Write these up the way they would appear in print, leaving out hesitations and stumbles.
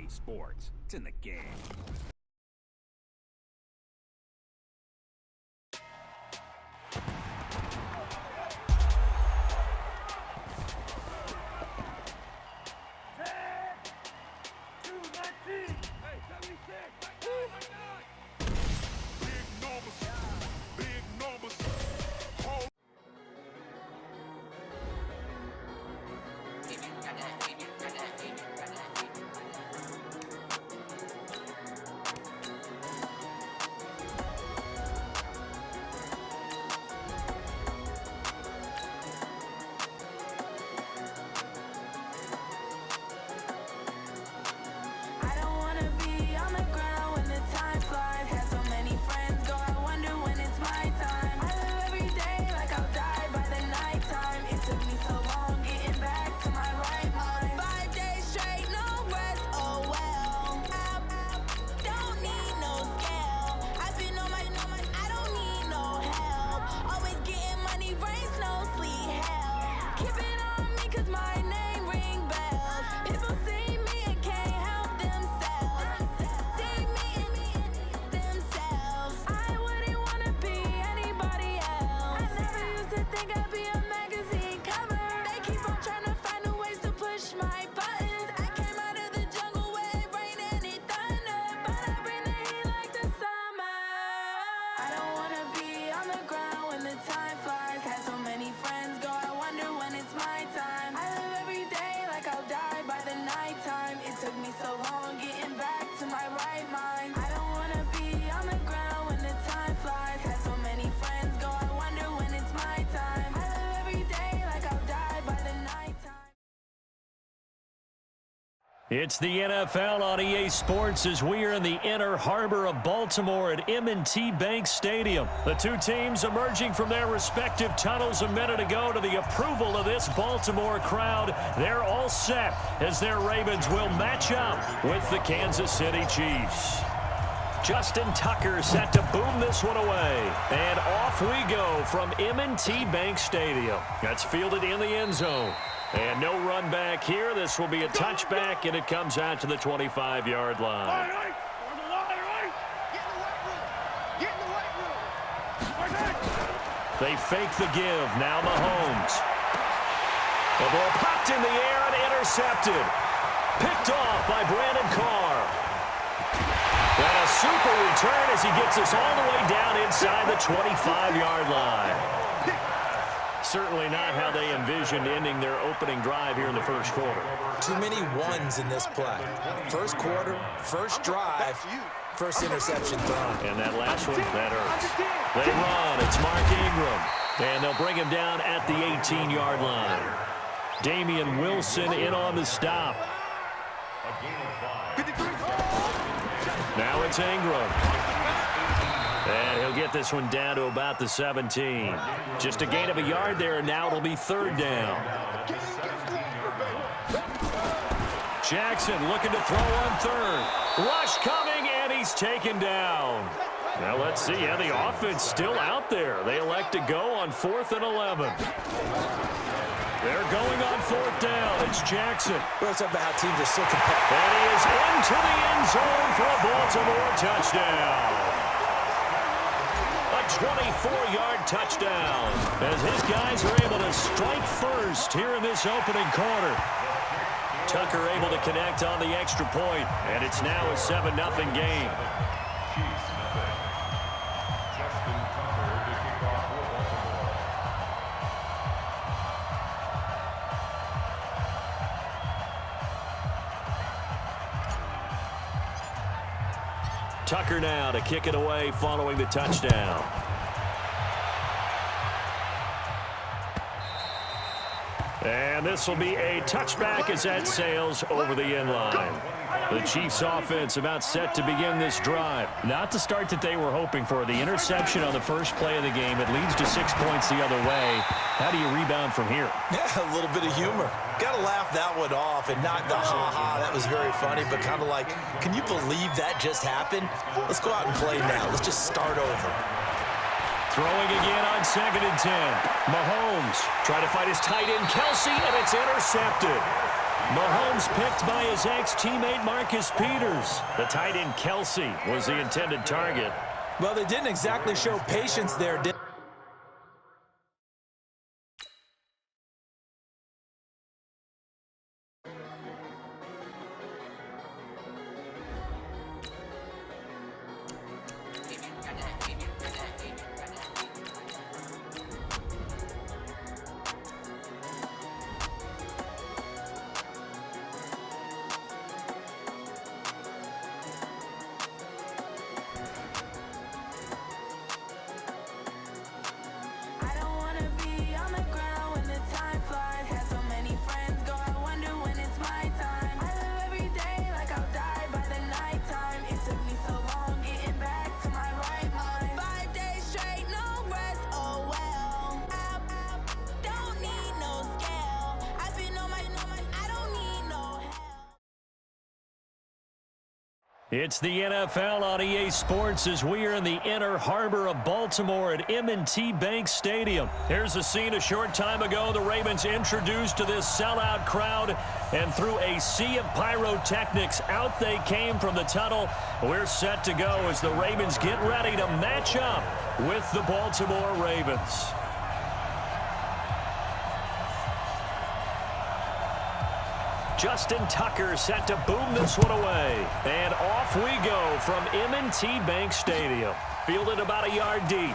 EA Sports. It's in the game. It's the NFL on EA Sports as we are in the inner harbor of Baltimore at M&T Bank Stadium. The two teams emerging from their respective tunnels a minute ago to the approval of this Baltimore crowd. They're all set as their Ravens will match up with the Kansas City Chiefs. Justin Tucker set to boom this one away. And off we go from M&T Bank Stadium. That's fielded in the end zone. And no run back here. This will be a touchback, and it comes out to the 25-yard line. They fake the give. Now Mahomes. The ball popped in the air and intercepted. Picked off by Brandon Carr. And a super return as he gets us all the way down inside the 25-yard line. Certainly not how they envisioned ending their opening drive here in the first quarter. Too many ones in this play. First quarter, first drive, first interception thrown. And that last one, that hurts. They run. It's Mark Ingram. And they'll bring him down at the 18-yard line. Damian Wilson in on the stop. Now it's Ingram. And he'll get this one down to about the 17. Just a gain of a yard there, and now it'll be third down. Jackson looking to throw on third. Rush coming, and he's taken down. Now let's see. Yeah, the offense still out there. They elect to go on 4th and 11. They're going on 4th down. It's Jackson. What's up about how teams are so competitive? And he is into the end zone for a Baltimore touchdown. 24-yard touchdown as his guys are able to strike first here in this opening quarter. Tucker able to connect on the extra point, and it's now a 7-0 game. Tucker now to kick it away following the touchdown. And this will be a touchback as that sails over the end line. The Chiefs offense about set to begin this drive. Not the start that they were hoping for. The interception on the first play of the game. It leads to 6 points the other way. How do you rebound from here? Yeah, a little bit of humor. Got to laugh that one off and not the ha-ha. That was very funny, but kind of like, can you believe that just happened? Let's go out and play now. Let's just start over. Throwing again on 2nd and 10. Mahomes trying to fight his tight end, Kelsey, and it's intercepted. Mahomes picked by his ex-teammate Marcus Peters. The tight end, Kelsey, was the intended target. Well, they didn't exactly show patience there, did they? It's the NFL on EA Sports as we are in the inner harbor of Baltimore at M&T Bank Stadium. Here's a scene a short time ago. The Ravens introduced to this sellout crowd, and through a sea of pyrotechnics, out they came from the tunnel. We're set to go as the Ravens get ready to match up with the Baltimore Ravens. Justin Tucker set to boom this one away. And off we go from M&T Bank Stadium. Fielded about a yard deep.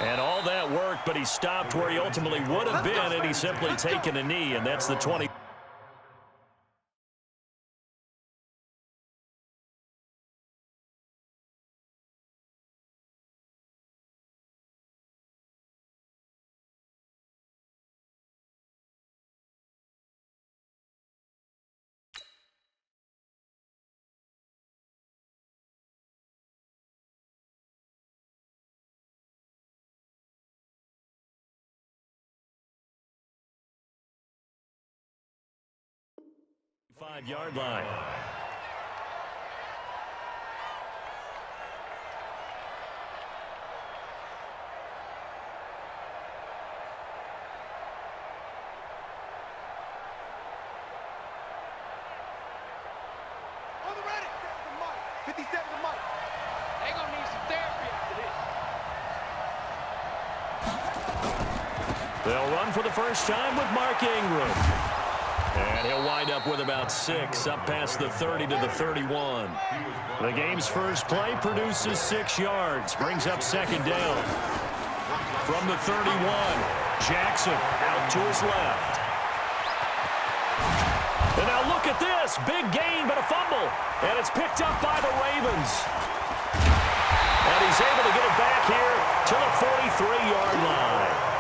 And all that work, but he stopped where he ultimately would have been, and he's simply taken a knee, and that's the 20. Five-yard line. On the ready. 57 to Mike. They gonna need some therapy after this. They'll run for the first time with Mark Ingram. And he'll wind up with about 6, up past the 30 to the 31. The game's first play produces 6 yards, brings up 2nd down. From the 31, Jackson out to his left. And now look at this, big gain but a fumble. And it's picked up by the Ravens. And he's able to get it back here to the 43-yard line.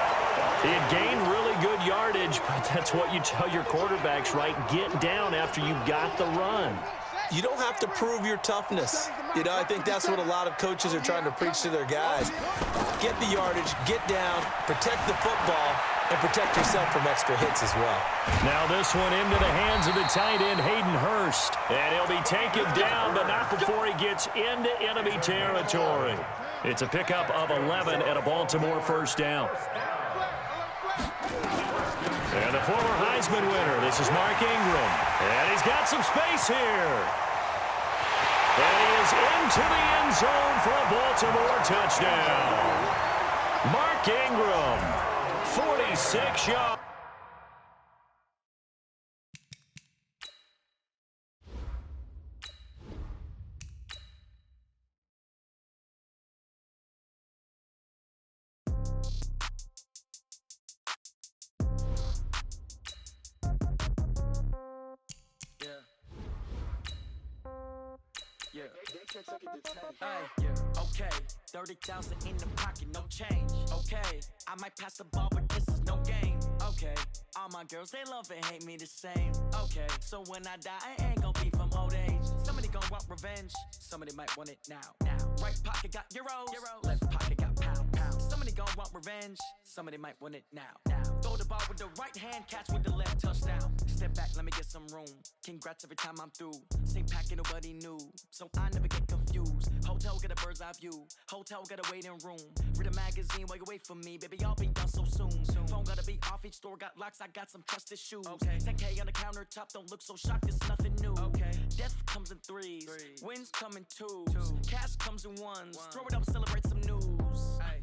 He had gained really good yardage, but that's what you tell your quarterbacks, right? Get down after you got the run. You don't have to prove your toughness. You know, I think that's what a lot of coaches are trying to preach to their guys. Get the yardage, get down, protect the football, and protect yourself from extra hits as well. Now this one into the hands of the tight end, Hayden Hurst. And he'll be taken down, but not before he gets into enemy territory. It's a pickup of 11 and a Baltimore first down. And the former Heisman winner, this is Mark Ingram. And he's got some space here. And he is into the end zone for a Baltimore touchdown. Mark Ingram, 46 yards. Okay, 30,000 in the pocket, no change. Okay, I might pass the ball, but this is no game. Okay, all my girls, they love and hate me the same. Okay, so when I die, I ain't gonna be from old age. Somebody gonna want revenge, somebody might want it now. Right pocket got euros, left pocket got pound. Somebody gonna want revenge, somebody might want it now. Throw the ball with the right hand, catch with the left, touchdown. Step back, let me get some room. Congrats every time I'm through. Same packing, nobody knew, so I never get confused. Hotel get a bird's eye view. Hotel get a waiting room. Read a magazine while you wait for me, baby. I'll be done so soon. Phone gotta be off. Each store got locks. I got some trusted shoes. Okay. 10K on the countertop. Don't look so shocked. It's nothing new. Okay. Death comes in threes. Wins come in twos. Cash comes in ones. Throw it up, celebrate some news. Hey.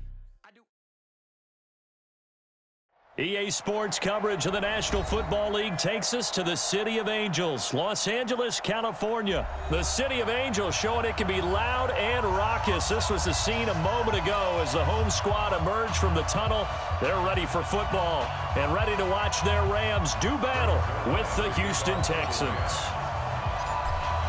EA Sports coverage of the National Football League takes us to the City of Angels, Los Angeles, California. The City of Angels showing it can be loud and raucous. This was the scene a moment ago as the home squad emerged from the tunnel. They're ready for football and ready to watch their Rams do battle with the Houston Texans.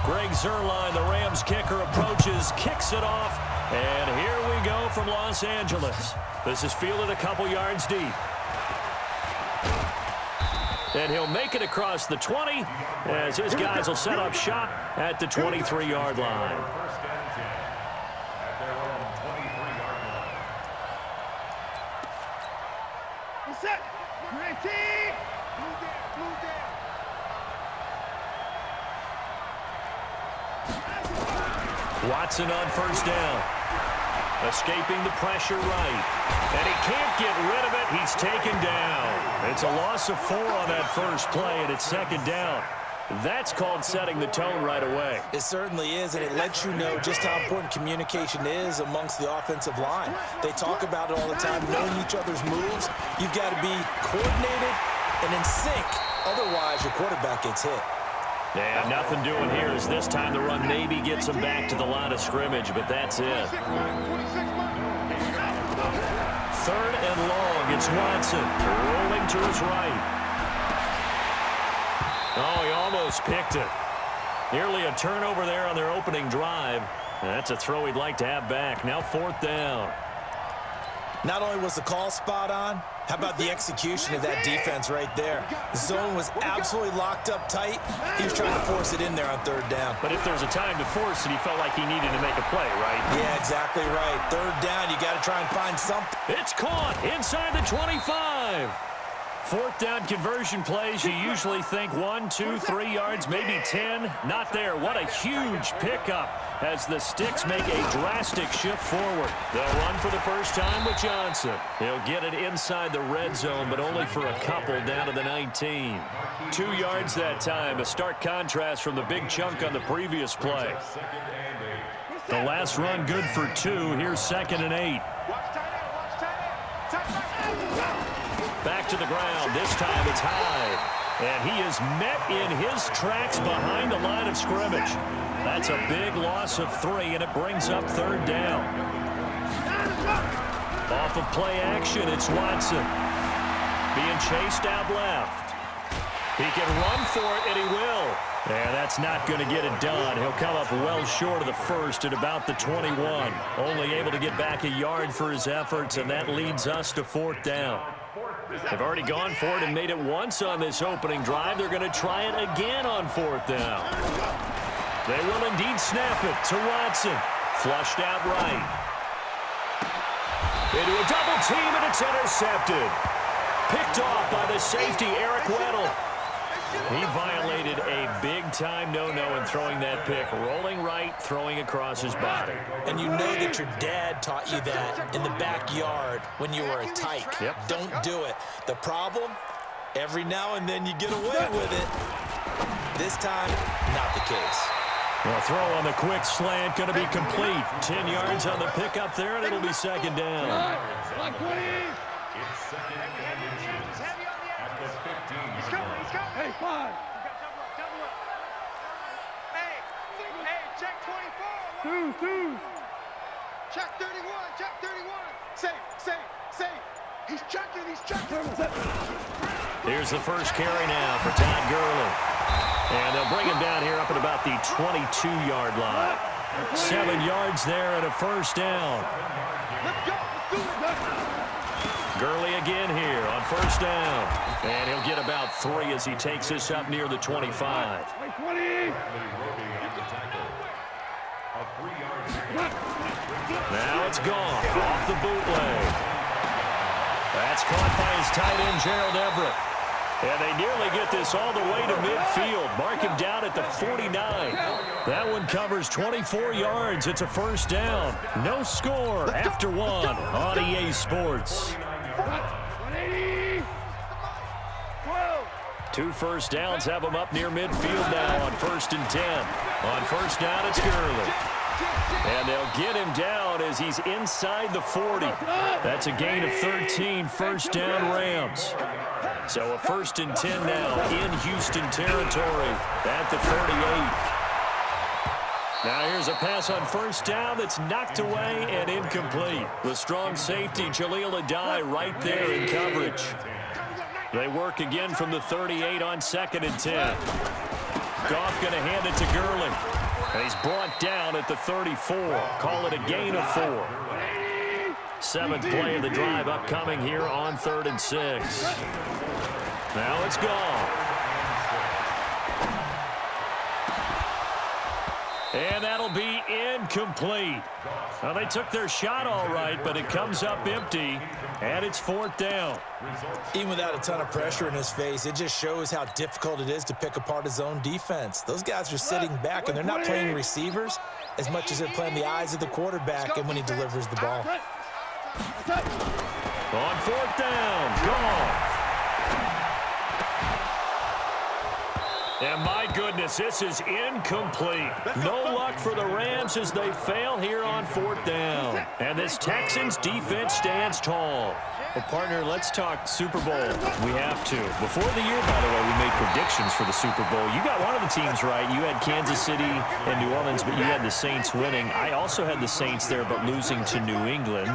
Greg Zuerlein, the Rams kicker, approaches, kicks it off, and here we go from Los Angeles. This is fielded a couple yards deep. And he'll make it across the 20 as his guys will set up shop at the 23-yard line. Set. Watson on first down. Escaping the pressure right. And he can't get rid of it. He's taken down. It's a loss of 4 on that first play, and it's second down. That's called setting the tone right away. It certainly is, and it lets you know just how important communication is amongst the offensive line. They talk about it all the time, knowing each other's moves. You've got to be coordinated and in sync. Otherwise, your quarterback gets hit. Yeah, nothing doing here as this time the run maybe gets him back to the line of scrimmage, but that's it. Third and long, it's Watson rolling to his right. Oh, he almost picked it. Nearly a turnover there on their opening drive. That's a throw he'd like to have back. Now fourth down. Not only was the call spot on, how about the execution of that defense right there? The zone was absolutely locked up tight. He was trying to force it in there on third down. But if there's a time to force it, he felt like he needed to make a play, right? Yeah, exactly right. Third down, you got to try and find something. It's caught inside the 25. Fourth down conversion plays, you usually think 1, 2, 3 yards, maybe 10. Not there. What a huge pickup as the Sticks make a drastic shift forward. They'll run for the first time with Johnson. He'll get it inside the red zone, but only for a couple down to the 19. 2 yards that time, a stark contrast from the big chunk on the previous play. The last run good for 2. Here's 2nd and 8. Back to the ground. This time it's high. And he is met in his tracks behind the line of scrimmage. That's a big loss of 3, and it brings up third down. Off of play action, it's Watson. Being chased out left. He can run for it, and he will. And that's not going to get it done. He'll come up well short of the first at about the 21. Only able to get back a yard for his efforts, and that leads us to fourth down. They've already gone for it and made it once on this opening drive. They're going to try it again on fourth down. They will indeed snap it to Watson. Flushed out right. Into a double team, and it's intercepted. Picked off by the safety, Eric Weddle. He violated a big-time no-no in throwing that pick. Rolling right, throwing across his body. And you know that your dad taught you that in the backyard when you were a tyke. Yep. Don't do it. The problem, every now and then you get away with it. This time, not the case. Well, throw on the quick slant, going to be complete. 10 yards on the pickup there, and it'll be second down. It's second and inches at the 15. He's coming. Hey, 5. Double up. Hey, check 24. Two. Check 31. Say. He's checking. Here's the first carry now for Todd Gurley. And they'll bring him down here up at about the 22-yard line. 7 yards there and a first down. Let's go. Gurley again here on first down. And he'll get about 3 as he takes this up near the 25. Now it's gone off the bootleg. That's caught by his tight end, Gerald Everett. And they nearly get this all the way to midfield. Mark him down at the 49. That one covers 24 yards. It's a first down. No score after one on EA Sports. 2 first downs have them up near midfield now on 1st and 10. On first down, it's Gurley. And they'll get him down as he's inside the 40. That's a gain of 13, first down Rams. So a 1st and 10 now in Houston territory at the 38. Now here's a pass on first down that's knocked away and incomplete. The strong safety, Jaleel Adai, right there in coverage. They work again from the 38 on 2nd and 10. Goff going to hand it to Gurley. And he's brought down at the 34. Call it a gain of 4. 7th play of the drive upcoming here on 3rd and 6. Now it's gone. And that'll be incomplete. Well, they took their shot all right, but it comes up empty, and it's 4th down. Even without a ton of pressure in his face, it just shows how difficult it is to pick apart his own defense. Those guys are sitting back, and they're not playing receivers as much as they're playing the eyes of the quarterback and when he delivers the ball. On 4th down, Goff. And my goodness, this is incomplete. No luck for the Rams as they fail here on 4th down. And this Texans defense stands tall. Well, partner, let's talk Super Bowl. We have to. Before the year, by the way, we made predictions for the Super Bowl. You got one of the teams right. You had Kansas City and New Orleans, but you had the Saints winning. I also had the Saints there, but losing to New England.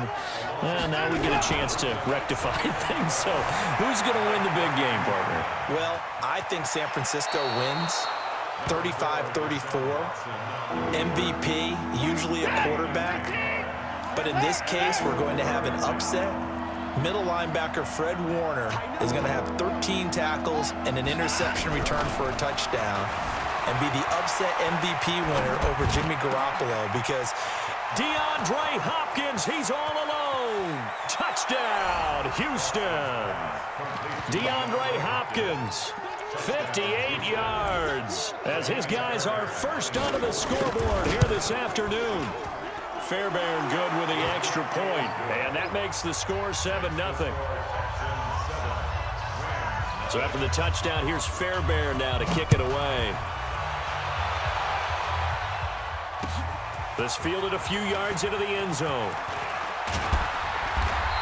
And now we get a chance to rectify things. So who's going to win the big game, partner? Well, I think San Francisco wins 35-34. MVP, usually a quarterback. But in this case, we're going to have an upset. Middle linebacker Fred Warner is going to have 13 tackles and an interception return for a touchdown and be the upset MVP winner over Jimmy Garoppolo because DeAndre Hopkins, he's all alone. Touchdown, Houston. DeAndre Hopkins, 58 yards as his guys are first onto the scoreboard here this afternoon. Fairbairn good with the extra point, and that makes the score 7-0. So after the touchdown, here's Fairbairn now to kick it away. This fielded a few yards into the end zone.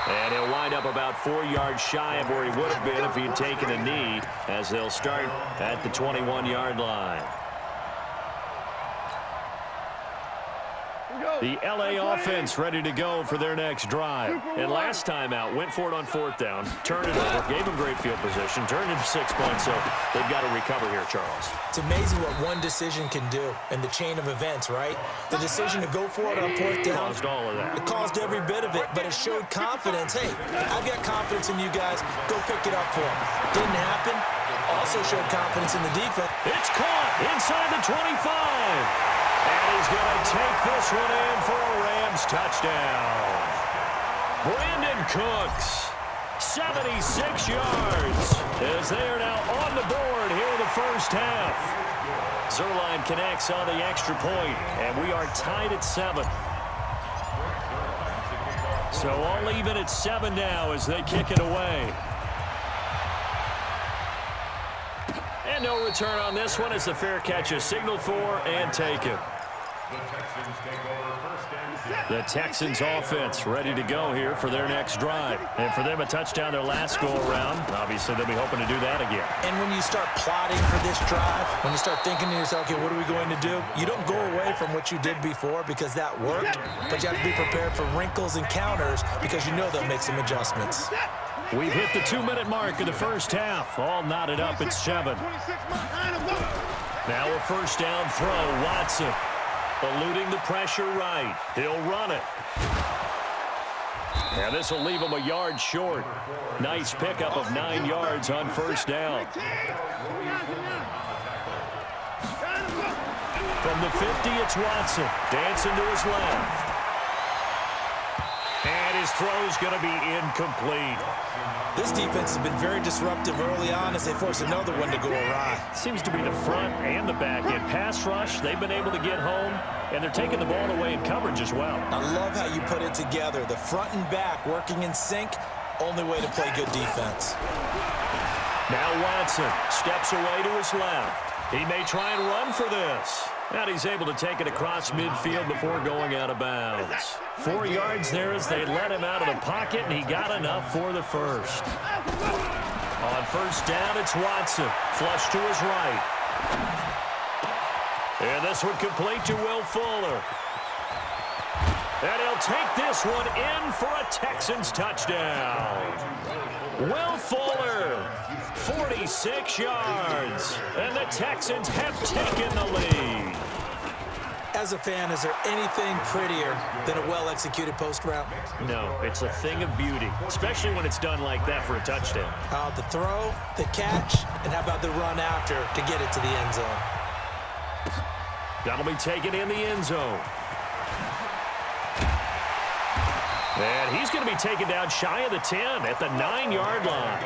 And he'll wind up about 4 yards shy of where he would have been if he had taken a knee, as they'll start at the 21-yard line. The L.A. offense ready to go for their next drive. And last time out, went for it on 4th down, turned it over, gave them great field position, turned it to 6 points, so they've got to recover here, Charles. It's amazing what one decision can do in the chain of events, right? The decision to go for it on 4th down. Caused all of that. It caused every bit of it, but it showed confidence. Hey, I've got confidence in you guys. Go pick it up for them. Didn't happen. Also showed confidence in the defense. It's caught inside the 25. And he's going to take this one in for a Rams touchdown. Brandon Cooks, 76 yards, as they are now on the board here in the first half. Zerline connects on the extra point, and we are tied at 7. So all even at 7 now as they kick it away. And no return on this one as the fair catch is signaled for and taken. The Texans offense ready to go here for their next drive. And for them, a touchdown their last go-around. Obviously, they'll be hoping to do that again. And when you start plotting for this drive, when you start thinking to yourself, okay, what are we going to do? You don't go away from what you did before because that worked, but you have to be prepared for wrinkles and counters because you know they'll make some adjustments. We've hit the 2-minute mark of the first half. All knotted up at 7. Now a first down throw. Watson eluding the pressure right. He'll run it. And this will leave him a yard short. Nice pickup of 9 yards on first down. From the 50, it's Watson. Dancing to his left. And His throw's going to be incomplete. This defense has been very disruptive early on as they force another one to go awry. Seems to be the front and the back end. Pass rush, they've been able to get home, and they're taking the ball away in coverage as well. I love how you put it together. The front and back working in sync, only way to play good defense. Now Watson steps away to his left. He may try and run for this. And he's able to take it across midfield before going out of bounds. 4 yards there as they let him out of the pocket, and he got enough for the first. On first down, it's Watson. Flush to his right. And this one complete to Will Fuller. And he'll take this one in for a Texans touchdown. Will Fuller, 46 yards, and the Texans have taken the lead. As a fan, is there anything prettier than a well-executed post route? No, it's a thing of beauty, especially when it's done like that for a touchdown. How about the throw, the catch, and how about the run after to get it to the end zone? That'll be taken in the end zone. And he's going to be taken down shy of the 10 at the 9-yard line.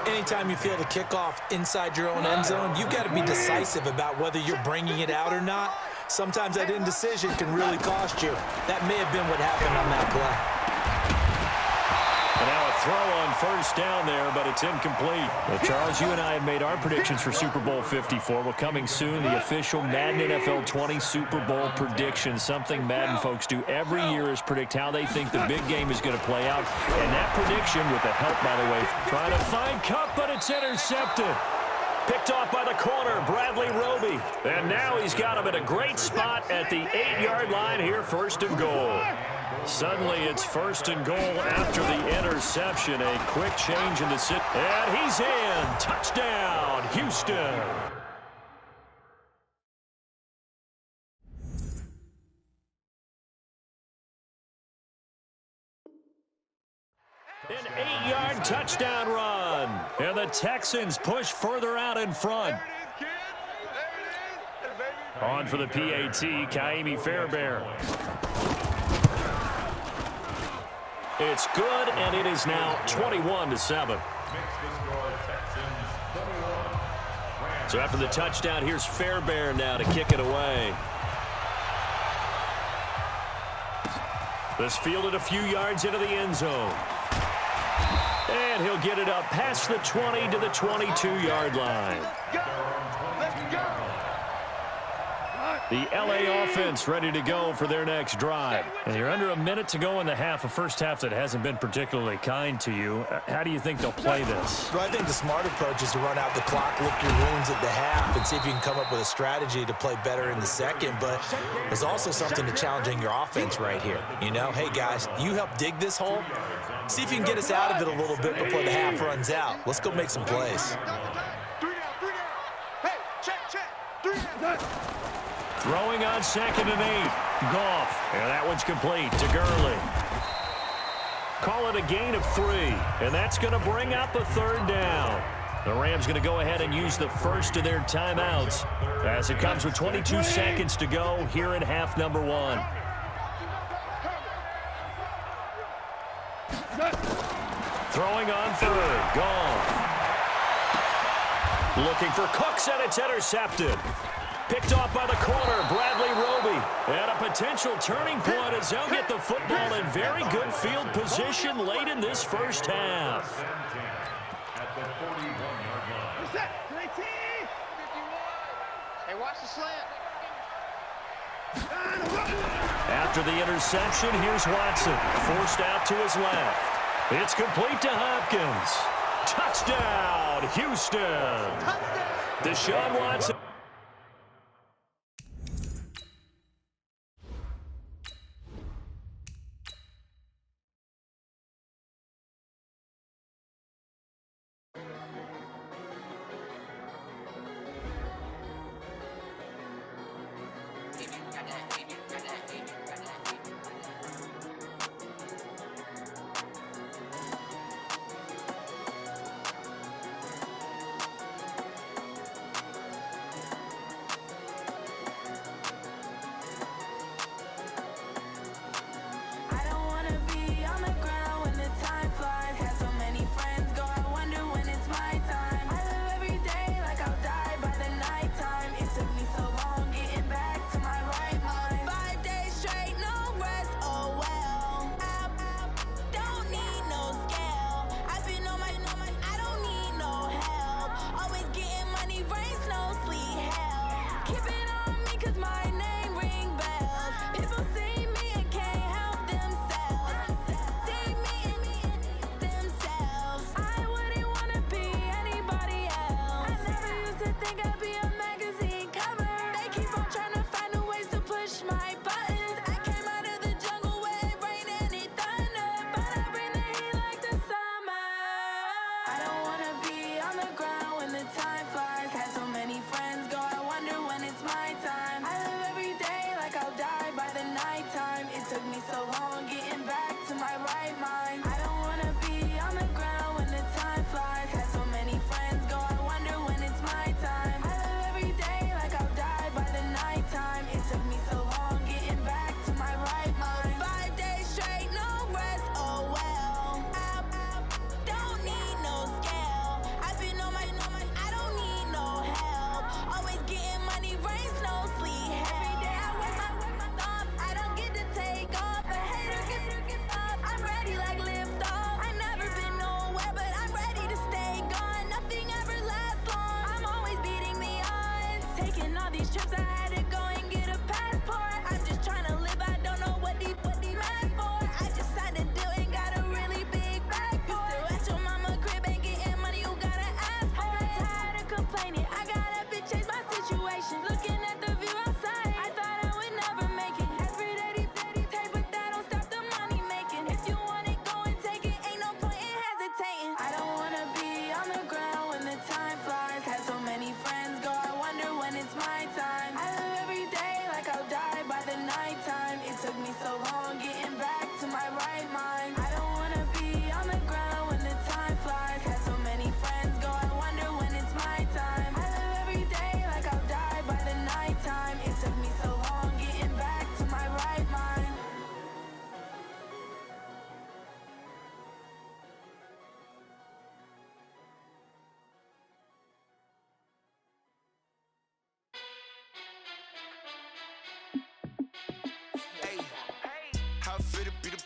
Anytime you feel the kickoff inside your own end zone, you've got to be decisive about whether you're bringing it out or not. Sometimes that indecision can really cost you. That may have been what happened on that play. And now a throw on first down there, but it's incomplete. Well, Charles, you and I have made our predictions for Super Bowl 54. Well, coming soon, the official Madden NFL 20 Super Bowl predictions. Something Madden folks do every year is predict how they think the big game is going to play out. And that prediction, with the help, by the way, trying to find Cup, but it's intercepted. Picked off by the corner, Bradley Roby. And now he's got him at a great spot at the 8-yard line here, first and goal. Suddenly it's first and goal after the interception. A quick change in the sit. And he's in. Touchdown, Houston. An 8-yard touchdown run. And the Texans push further out in front. On for the PAT, Kaimi Fairbairn. It's good, and it is now 21-7. So after the touchdown, here's Fairbairn now to kick it away. This fielded a few yards into the end zone. And he'll get it up past the 20 to the 22-yard line. The LA offense ready to go for their next drive. And you're under a minute to go in the half, a first half that hasn't been particularly kind to you. How do you think they'll play this? Well, I think the smart approach is to run out the clock, lick your wounds at the half, and see if you can come up with a strategy to play better in the second. But there's also something to challenging your offense right here. You know, hey, guys, you help dig this hole. See if you can get us out of it a little bit before the half runs out. Let's go make some plays. Throwing on 2nd and 8. Goff. And that one's complete to Gurley. Call it a gain of 3. And that's going to bring up a third down. The Rams going to go ahead and use the first of their timeouts as it comes with 22 seconds to go here in half number 1. Throwing on 3rd. Goff. Looking for Cooks, and it's intercepted. Picked off by the corner, Bradley Roby. And a potential turning point as they'll get the football in very good field position late in this first half. Hey, watch the slant. After the interception, here's Watson. Forced out to his left. It's complete to Hopkins. Touchdown, Houston. Deshaun Watson.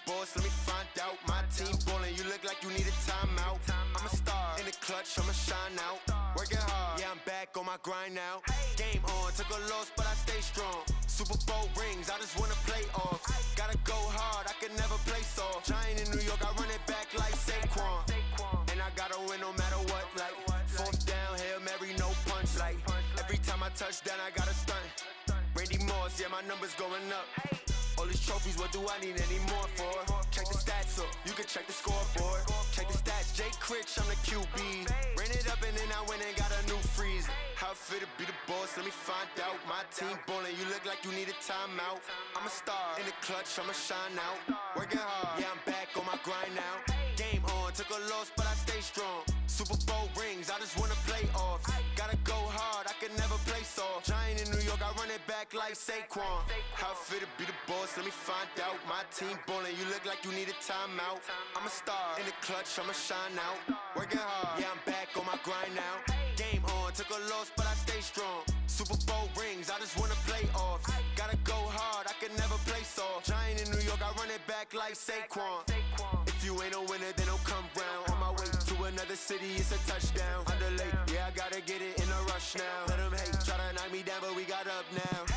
boss, let me find out. My team ballin', you look like you need a timeout. I'm a star, in the clutch, I'ma shine out. Working hard, yeah, I'm back on my grind now. Game on, took a loss, but I stay strong. Super Bowl rings, I just wanna play off. Gotta go hard, I can never play soft. Giant in New York, I run it back like Saquon. And I gotta win no matter what, like fourth down, Hail Mary, no punch. Like every time I touch down, I gotta stunt. Randy Moss, yeah, my numbers going up. All these trophies, what do I need any more for? Check the stats up, you can check the scoreboard. Check the stats, Jay Critch, I'm the QB. Ran it up and then I went and got a new freeze. How it feel to be the boss, let me find out. My team ballin', you look like you need a timeout. I'm a star, in the clutch, I'ma shine out. Working hard, yeah, I'm back on my grind now. Game on, took a loss, but I stay strong. Super Bowl rings, I just wanna play off. Gotta go hard, I can never play soft. Giant in New York, I run it back like Saquon. How it feel to be the boss, let me find out. My team ballin', you look like you need a timeout. I'm a star, in the clutch, I'ma shine out. Working hard, yeah, I'm back on my grind now. Game on, took a loss, but I stay strong. Super Bowl rings, I just wanna play off. Gotta go hard, I can never play soft. Giant in New York, I run it back like Saquon. If you ain't a winner, then don't come round. On my way to another city, it's a touchdown. Underlay, yeah, I gotta get it in a rush now. Let them hate, try to knock me down, but we got up now.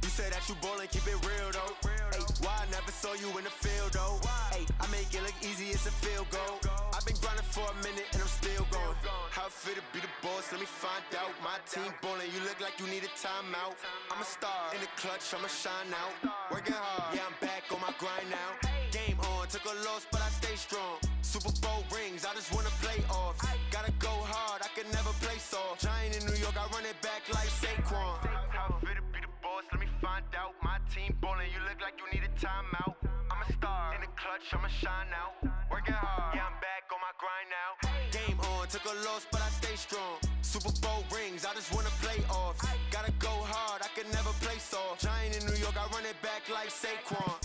You say that you ballin', keep it real though. Hey, why I never saw you in the field though? Hey, I make it look easy, it's a field goal. I've been grinding for a minute and I'm still going. How it feel to be the boss, let me find out. My team ballin', you look like you need a timeout. I'm a star, in the clutch, I'ma shine out. Working hard, yeah, I'm back on my grind now. Game on, took a loss, but I stay strong. Super Bowl rings, I just wanna play off. Gotta go hard, I can never play soft. Giant in New York, I run it back like Saquon. How it feel to be the boss, let me find out. My team ballin', you look like you need a timeout. I'm a star, in the clutch, I'ma shine out. Working hard, yeah, I'm back on my grind now. Game on, took a loss, but I stay strong. Super Bowl rings, I just wanna play off. Gotta go hard, I can never play soft. Giant in New York, I run it back like Saquon.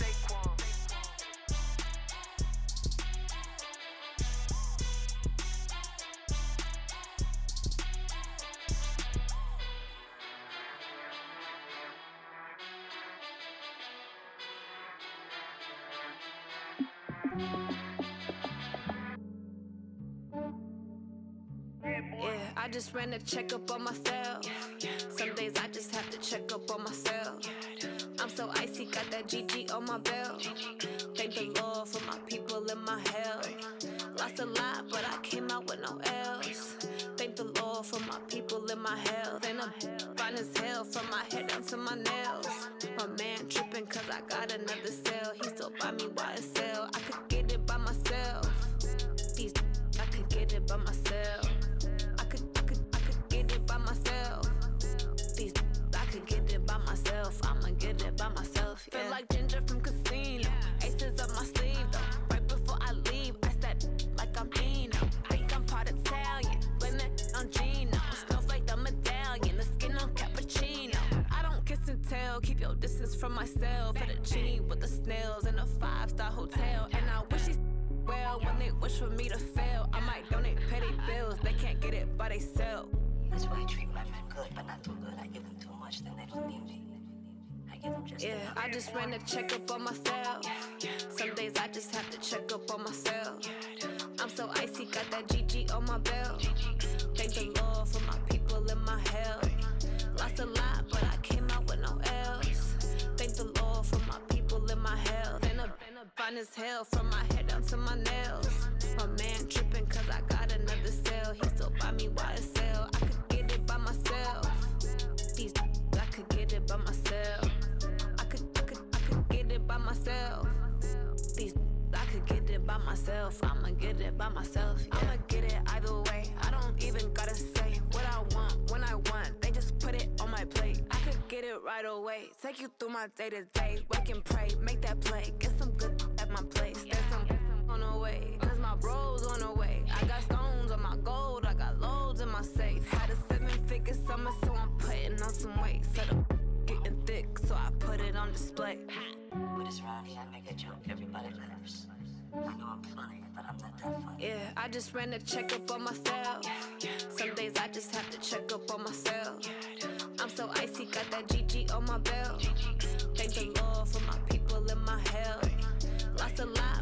Yeah, I just ran a checkup on myself. Some days I just have to check up on myself. I'm so icy, got that GG on my belt. Thank the Lord for my people in my health. Lost a lot, but I came out with no else. Thank the Lord for my people in my health. And I'm fine as hell from my head down to my nails. My man tripping cause I got another cell. He still buy me YSL. I could get it by myself. These I could get it by myself. I could get it by myself. These I could get it by myself. I'ma get it by myself. Yeah. Feel like Ginger from Casino. Aces up my sleeve though. Right before I leave, I said like I'm Dino. Think I'm part Italian. Blame it on Gino. Snowflake the medallion. The skin on cappuccino. I don't kiss and tell. Keep your distance from myself. Fettuccine with the snails in a 5-star hotel. And I wish he's well when they wish for me to fail. I might donate petty bills. They can't get it by themselves. That's why I treat my men good, but not too good. I give them too much, then they don't need me. I give them just yeah, I just ran a checkup on myself. Some days I just have to check up on myself. I'm so icy, got that GG on my belt. Thank the Lord for my people in my health. Lost a lot, but I came out with no else. Thank the Lord for my people in my health. And I'm fine as hell from my head down to my nails. My man tripping cause I got another cell. He still buy me YSL. I could get it by myself. These I could get it by myself. I could get it by myself. These I could get it by myself. I'ma get it by myself. Yeah. I'ma get it either way. I don't even gotta say what I want when I want. They just put it on my plate. I could get it right away. Take you through my day to day. Wake and pray, make that play. Get some good at my place. There's some on the way. Cause my bro's on the way. I got stones on my gold. I got loads in my safe. Had a 7-figure summer, so I'm putting on some weight. Set up getting thick, so I put it on display. With this round here, I make a joke, everybody laughs. I know I'm funny, but I'm not that funny. Yeah, I just ran a checkup on myself. Some days I just have to check up on myself. I'm so icy, got that GG on my belt. Thank the Lord for my people in my health. Lost a lot,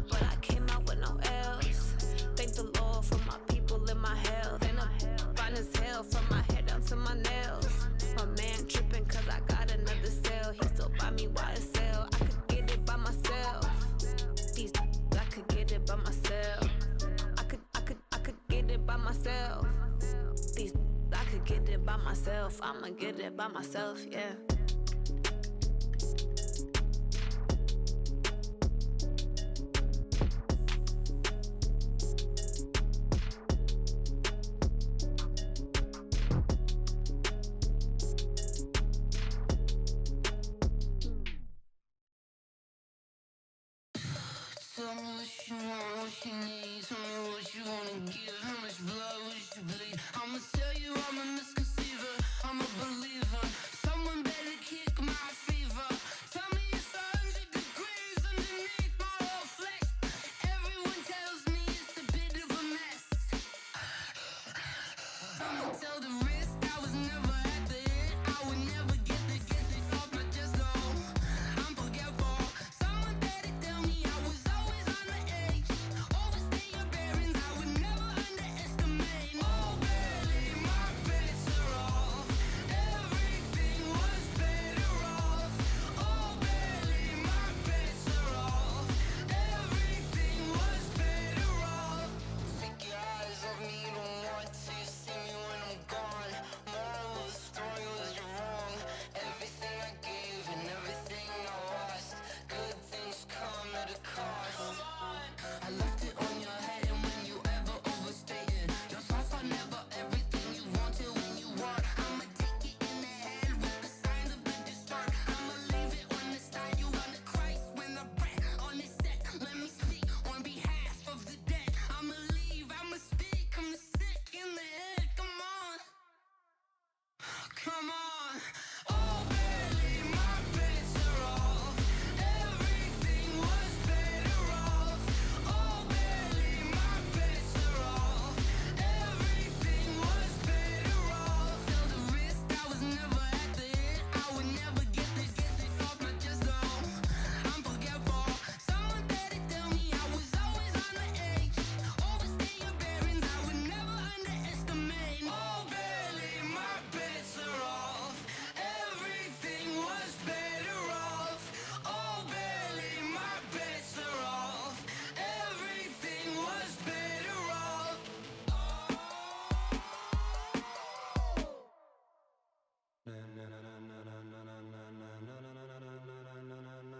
it by myself. I'ma get it by myself, yeah. Tell me what you want, what you need. Tell me what you wanna give. How much blood would you bleed? I'ma tell you I'm a misconceiver. I'm a believer. Someone better kick my fever. Tell me it's 100 degrees underneath my whole flesh. Everyone tells me it's a bit of a mess. I'ma tell the risk I was never at the end. I would never get the off my chest though. I'm forgetful. Someone better tell me I was always on the edge. Overstay your bearings, I would never underestimate. Oh, barely, my bets are off. Everything was better off. Oh, barely, my bets are off. Everything was better off. Take your eyes off me, you don't want to see me when I'm gone. Moral of the story was you're wrong. Everything I gave and everything I lost. Good things come at a cost. I left it on your head, and when you ever overstay it, your thoughts are never everything you wanted when you want. I'ma take it in the head with the signs of the distort. I'ma leave it on the side. You wanna Christ when I breath on this set. Let me speak on behalf of the dead. I'ma leave, I'ma speak. I'm the sick in the head. Come on, come on. Oh, barely, my bets are off. Everything was better off. Oh, barely, my bets are off. Everything was better off. Tell the risk I was never at the end. I would never get this off my chest though. I'm forgetful. Someone better tell me I was always on the edge. Overstay your bearings, I would never underestimate. Oh, barely, my bets are off. Everything was better off. Oh, barely, my bets are off. Everything was better off.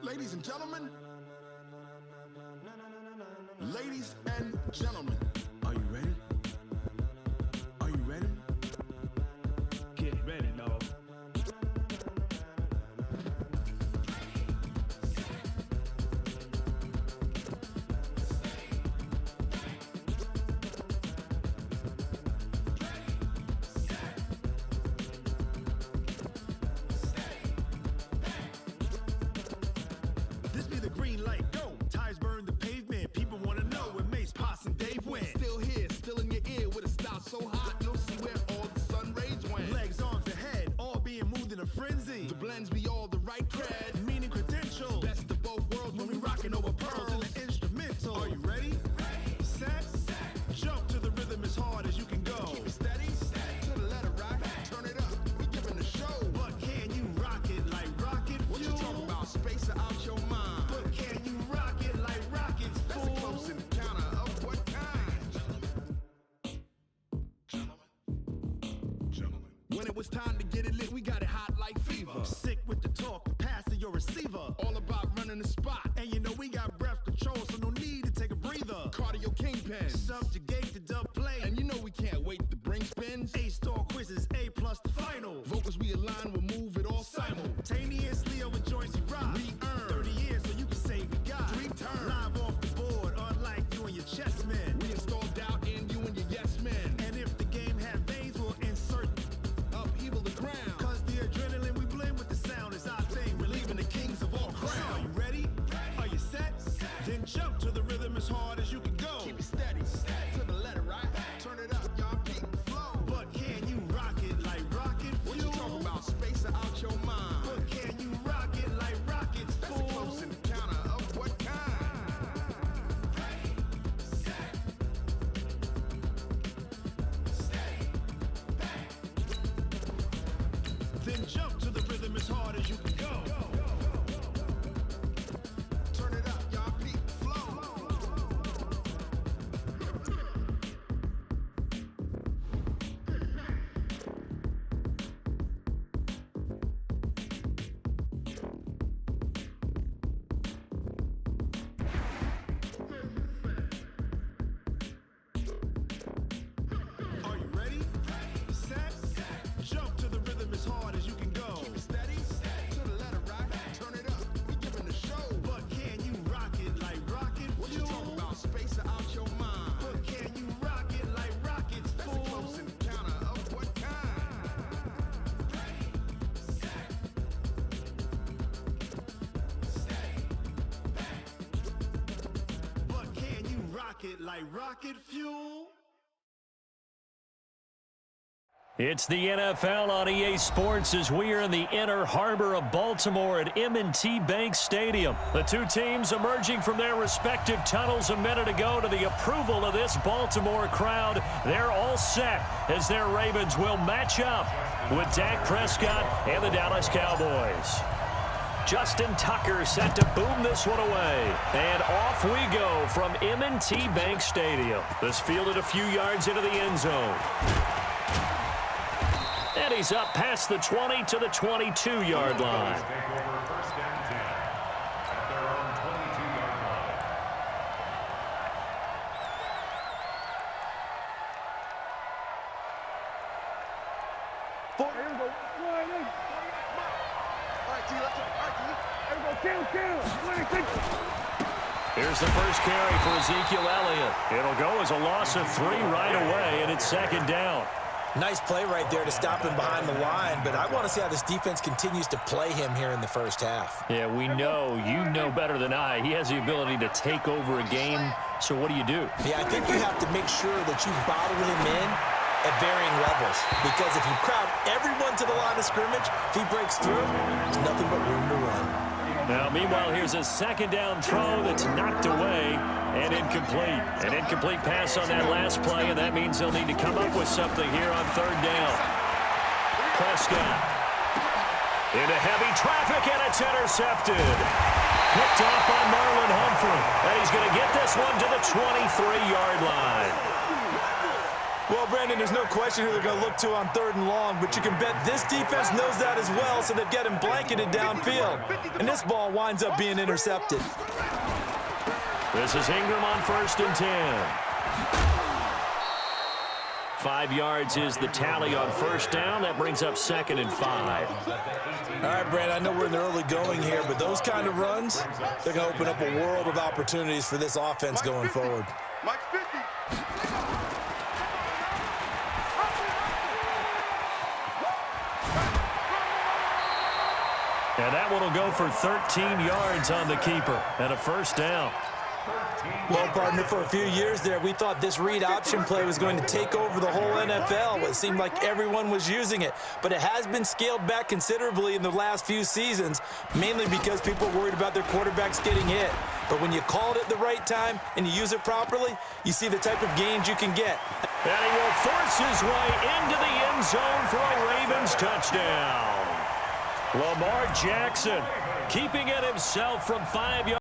Ladies and gentlemen, ladies and gentlemen, are you ready? Are you ready? Get ready, dog. This be the green light, go. Tires burn the pavement. People wanna know where Mace, Potts, and Dave went. Still here, still in your ear with a style so hot, you'll see where all the sun rays went. Legs, arms, ahead, all being moved in a frenzy. The blends be all the right cred, meaning credentials. Best of both worlds when we rockin' over pearls in the instrumental. Are you ready? Set, jump to the rhythm as hard as you can go. Keep it steady, to the letter right. Turn it up, we giving the show. But can you rock it like rocket fuel? What you talking about? Space out your mind. But can you rock it like rockets, fool? That's a close encounter of what kind? Gentlemen. When it was time to get it lit, we got it hot like fever. Sick with the talk, pass to your receiver. All about running the spot. And you know we got breath control, so no need to take a breather. Cardio kingpin. Subjugate the dub play. And you know we can't wait to bring spins. A-star quizzes, A+ the final. Vocals we align, we'll move it all simultaneously over joints we rock. We earn 30 years so you can say we got 3 turns. Live off the board, unlike you and your chess men. We install doubt in you and your yes men. And if the game had veins, we'll insert upheaval the ground. Cause the adrenaline we blend with the sound is our thing. We're leaving the kings of all crowns. Are you ready? Are you set? Then jump to the rhythm as hard as you can go. Keep it steady, to the letter right. Turn it up, y'all keep the flow. But can you rock it like rocket fuel? What you talking about? Space out your mind. But can you rock it like rockets, fool? That's a close encounter of what kind? Then jump to the rhythm as hard as you can go. Turn it up, y'all peak flow. pocket like rocket fuel. It's the NFL on EA Sports as we are in the inner harbor of Baltimore at M&T Bank Stadium. The two teams emerging from their respective tunnels a minute ago to the approval of this Baltimore crowd. They're all set as their Ravens will match up with Dak Prescott and the Dallas Cowboys. Justin Tucker set to boom this one away. And off we go from M&T Bank Stadium. This fielded a few yards into the end zone. And he's up past the 20 to the 22-yard line. Here's the first carry for Ezekiel Elliott. It'll go as a loss of 3 right away, and it's second down. Nice play right there to stop him behind the line, but I want to see how this defense continues to play him here in the first half. Yeah, we know, you know better than I, he has the ability to take over a game, so what do you do? Yeah, I think you have to make sure that you bottle him in at varying levels, because if you crowd everyone to the line of scrimmage, if he breaks through, there's nothing but room to run. Now, meanwhile, here's a second down throw that's knocked away and incomplete. An incomplete pass on that last play, and that means they'll need to come up with something here on third down. Prescott into heavy traffic, and it's intercepted. Picked off by Marlon Humphrey, and he's going to get this one to the 23-yard line. Well, Brandon, there's no question who they're going to look to on third and long, but you can bet this defense knows that as well, so they've got him blanketed downfield. And this ball winds up being intercepted. This is Ingram on 1st and 10. 5 yards is the tally on first down. That brings up 2nd and 5. All right, Brandon, I know we're in the early going here, but those kind of runs, they're going to open up a world of opportunities for this offense going forward. Mike 50. And that one will go for 13 yards on the keeper and a first down. Well, partner, for a few years there, we thought this read option play was going to take over the whole NFL. It seemed like everyone was using it, but it has been scaled back considerably in the last few seasons, mainly because people are worried about their quarterbacks getting hit. But when you call it at the right time and you use it properly, you see the type of gains you can get. And he will force his way into the end zone for a Ravens touchdown. Lamar Jackson keeping it himself from 5 yards.